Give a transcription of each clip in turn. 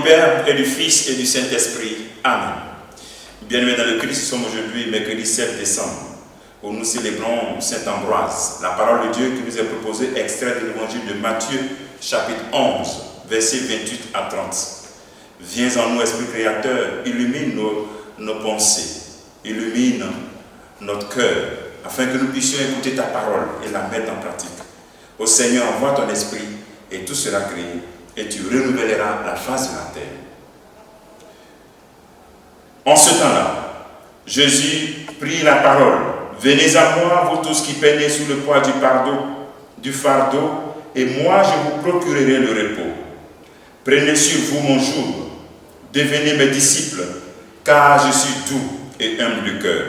Père et du Fils et du Saint-Esprit. Amen. Bien-aimés dans le Christ, nous sommes aujourd'hui mercredi 7 décembre, où nous célébrons Saint Ambroise, la parole de Dieu qui nous est proposée, extrait de l'évangile de Matthieu, chapitre 11, versets 28 à 30. Viens en nous, Esprit Créateur, illumine nos pensées, illumine notre cœur, afin que nous puissions écouter ta parole et la mettre en pratique. Ô Seigneur, envoie ton esprit et tout sera créé, et tu renouvelleras la face de la terre. En ce temps-là, Jésus prit la parole. Venez à moi, vous tous qui peinez sous le poids du fardeau, et moi je vous procurerai le repos. Prenez sur vous mon joug, devenez mes disciples, car je suis doux et humble de cœur.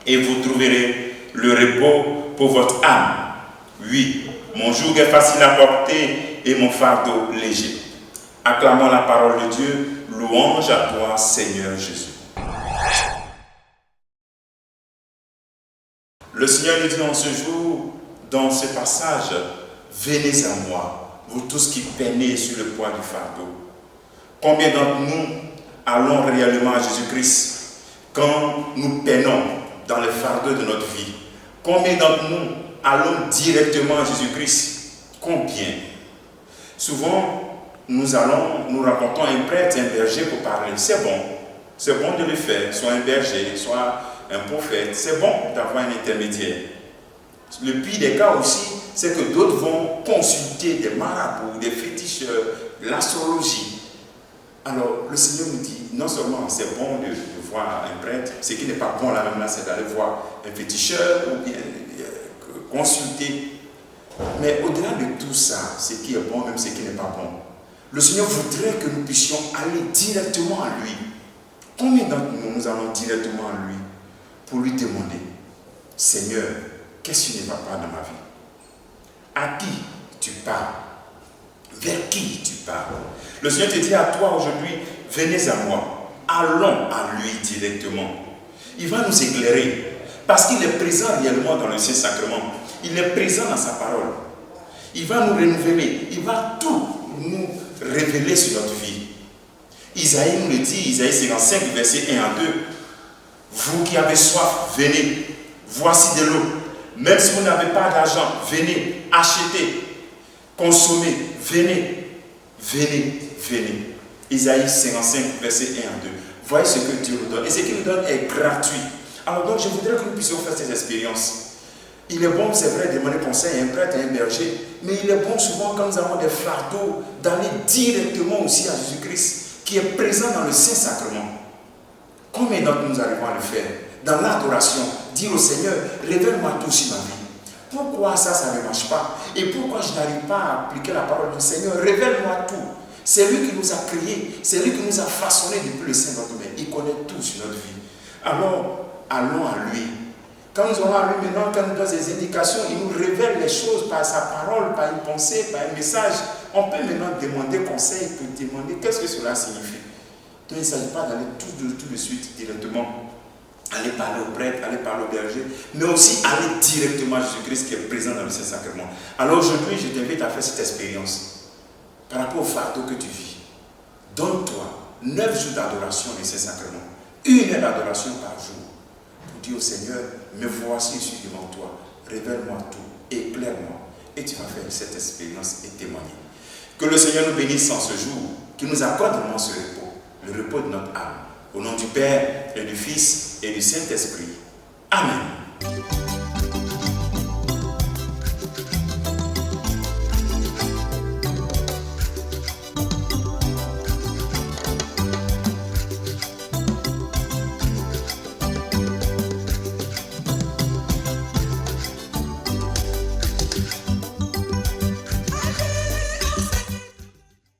Et vous trouverez le repos pour votre âme. Oui, mon joug est facile à porter et mon fardeau léger. Acclamons la parole de Dieu. Louange à toi, Seigneur Jésus. Le Seigneur nous dit en ce jour, dans ce passage, venez à moi, vous tous qui peinez sur le poids du fardeau. Combien d'entre nous allons réellement à Jésus-Christ quand nous peinons dans le fardeau de notre vie? Combien d'entre nous allons directement à Jésus-Christ? Combien? Souvent, nous rencontrons un prêtre, un berger pour parler. C'est bon de le faire, soit un berger, soit un prophète. C'est bon d'avoir un intermédiaire. Le pire des cas aussi, c'est que d'autres vont consulter des marabouts, des féticheurs, l'astrologie. Alors, le Seigneur nous dit, non seulement c'est bon de voir un prêtre, ce qui n'est pas bon là même là, c'est d'aller voir un féticheur ou bien consulter. Mais au-delà de tout ça, ce qui est bon, même ce qui n'est pas bon, le Seigneur voudrait que nous puissions aller directement à lui. Combien d'entre nous allons directement à lui pour lui demander, Seigneur, qu'est-ce qui ne va pas dans ma vie? À qui tu parles? Vers qui tu parles? Le Seigneur te dit à toi aujourd'hui, venez à moi, allons à lui directement. Il va nous éclairer parce qu'il est présent réellement dans le Saint-Sacrement. Il est présent dans sa parole. Il va nous renouveler. Il va tout nous révéler sur notre vie. Isaïe nous le dit, Isaïe 55, verset 1 à 2. Vous qui avez soif, venez, voici de l'eau. Même si vous n'avez pas d'argent, venez, achetez, consommez, venez, venez, venez. Isaïe 55, verset 1 à 2. Voyez ce que Dieu nous donne. Et ce qu'il nous donne est gratuit. Alors donc, je voudrais que nous puissions faire cette expérience. Il est bon, c'est vrai, de demander conseil à un prêtre, à un berger, mais il est bon souvent quand nous avons des fardeaux d'aller directement aussi à Jésus-Christ, qui est présent dans le Saint-Sacrement. Combien d'entre nous arrivons à le faire? Dans l'adoration, dire au Seigneur, révèle-moi tout sur ma vie. Pourquoi ça ne marche pas? Et pourquoi je n'arrive pas à appliquer la parole du Seigneur? Révèle-moi tout. C'est lui qui nous a créés, c'est lui qui nous a façonnés depuis le sein de notre mère. Il connaît tout sur notre vie. Alors, allons à lui. Quand nous allons à lui maintenant, quand nous donne des indications, il nous révèle les choses par sa parole, par une pensée, par un message. On peut maintenant demander conseil pour demander qu'est-ce que cela signifie. Donc il ne s'agit pas d'aller tout de suite directement, aller parler au prêtre, aller parler au berger, mais aussi aller directement à Jésus-Christ qui est présent dans le Saint-Sacrement. Alors aujourd'hui, je t'invite à faire cette expérience par rapport au fardeau que tu vis. Donne-toi 9 jours d'adoration du Saint-Sacrement, 1 heure d'adoration par jour. Dis au Seigneur, me voici, je suis devant toi, révèle-moi tout, éclaire-moi, et tu vas faire cette expérience et témoigner. Que le Seigneur nous bénisse en ce jour, qu'il nous accorde vraiment ce repos, le repos de notre âme. Au nom du Père et du Fils et du Saint-Esprit. Amen.